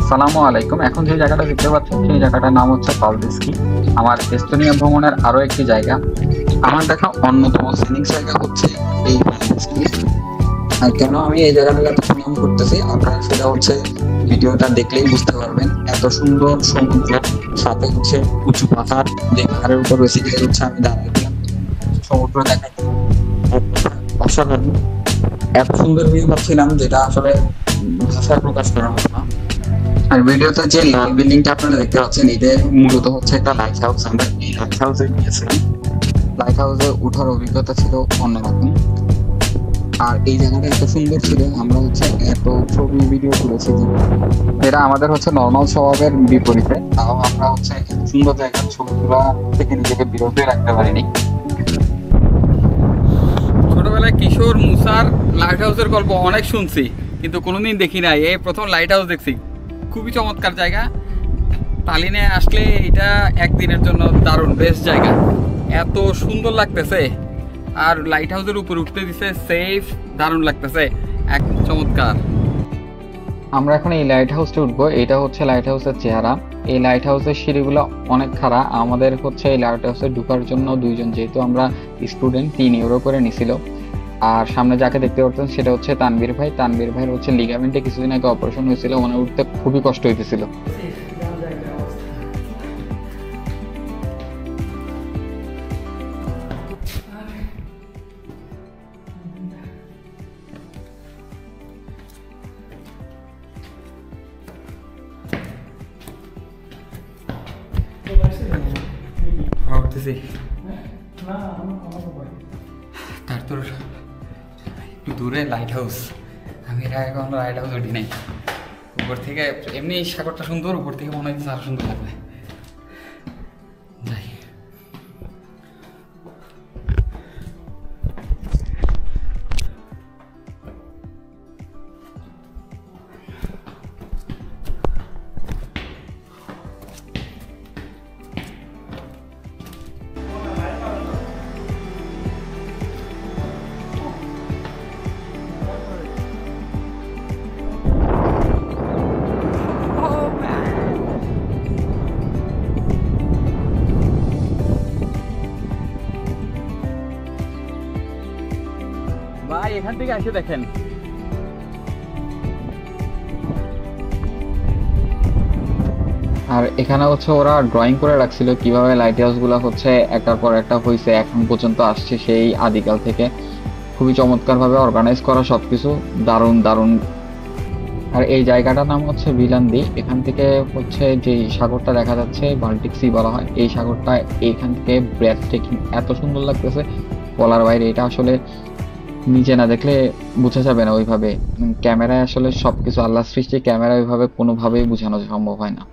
আসসালামু আলাইকুম। এখন যে জায়গাটা দেখতে পাচ্ছেন সেই জায়গাটার নাম হচ্ছে পালদিস্কি। আমার এস্তোনিয়া ভ্রমণের আরো একটি জায়গা। আমার দেখা অন্যতম সিনিক জায়গা হচ্ছে এই পালদিস্কি। আর কেন আমি এই জায়গাটাকে এত সুনাম করতেছি আপনারা সেটা হচ্ছে ভিডিওটা দেখলেই বুঝতে পারবেন। এত সুন্দর সমুদ্র, সাথে হচ্ছে উঁচু পাহাড়, যে পাহাড়ের উপর বেসিক্যালি হচ্ছে আমি দাঁড়িয়েছিলাম সমুদ্র দেখা অসাধারণ। এত সুন্দর ভিউ পাচ্ছিলাম যেটা আসলে ভাষায় প্রকাশ করার মতো না। আর ভিডিওতে যে লাল বিল্ডিংটা আপনারা দেখতে পাচ্ছেন এটা মূলত হচ্ছে একটা লাইট হাউস। আমরা এই লাইট হাউসে গিয়েছিলাম। লাইট হাউসে ওঠার অভিজ্ঞতা ছিল অন্যরকম। আর এই জায়গাটা এত সুন্দর ছিল, আমরা হচ্ছে এত ছবি ভিডিও তুলেছি এটা আমাদের হচ্ছে নর্মাল স্বভাবের বিপরীতে। তাও আমরা হচ্ছে এত সুন্দর জায়গার ছবিগুলো থেকে নিজেকে বিরত রাখতে পারিনি। ছোটবেলায় কিশোর মুসার লাইট হাউসের গল্প অনেক শুনছি, কিন্তু কোনোদিন দেখি নাই। এই প্রথম লাইট হাউস দেখছি। খুবই চমৎকার জায়গা। তালিনে আসলে এটা একদিনের জন্য দারুণ বেস্ট জায়গা। এত সুন্দর লাগতেছে, আর লাইট হাউসের উপরে উঠতে দিছে, সেফ, দারুণ লাগতেছে, এক চমৎকার। আমরা এখন এই লাইট হাউসটা উঠবো। এটা হচ্ছে লাইট হাউসের চেহারা। এই লাইট হাউসের সিঁড়িগুলো অনেক খাড়া। আমাদের হচ্ছে এই লাইট হাউসে ঢোকার জন্য দুইজন, যেহেতু আমরা স্টুডেন্ট, 3 ইউরো করে নিছিল। আর সামনে যাকে দেখতে পাচ্ছেন সেটা হচ্ছে তানবীর ভাই। তানবীর ভাইয়ের হচ্ছে লিগামেন্টে কিছুদিন আগে অপারেশন হয়েছিল, মানে উঠতে খুবই কষ্ট হইতেছিল। তারপর একটু দূরে লাইট হাউস। আমি এর আগে কখনো লাইট হাউস উঠি নাই। উপর থেকে এমনি সাগরটা সুন্দর, উপর থেকে মনে হচ্ছে আরো সুন্দর লাগবে। যাই। ভাই এখান থেকে এসে দেখেন, আর এখানে হচ্ছে ওরা ড্রয়িং করে রাখছিল কিভাবে লাইট হাউস গুলা হচ্ছে একটার পর একটা হয়েছে, এখন পর্যন্ত আসছে সেই আদিকাল থেকে। খুবই চমৎকার ভাবে অর্গানাইজ করা সবকিছু, দারুণ দারুণ। আর এই জায়গাটার নাম হচ্ছে ভিলান্দি। এখান থেকে হচ্ছে যে সাগরটা দেখা যাচ্ছে বাল্টিক সি বলা হয়। এই সাগরটা এইখান থেকে ব্রেথ টেকিং, এত সুন্দর লাগতেছে বলার বাইরে। এটা আসলে নিচে না দেখলে বোঝা যাবে না ওইভাবে। ক্যামেরায় আসলে সবকিছু আল্লাহর সৃষ্টি, ক্যামেরা ওইভাবে কোনোভাবেই বোঝানো সম্ভব হয় না।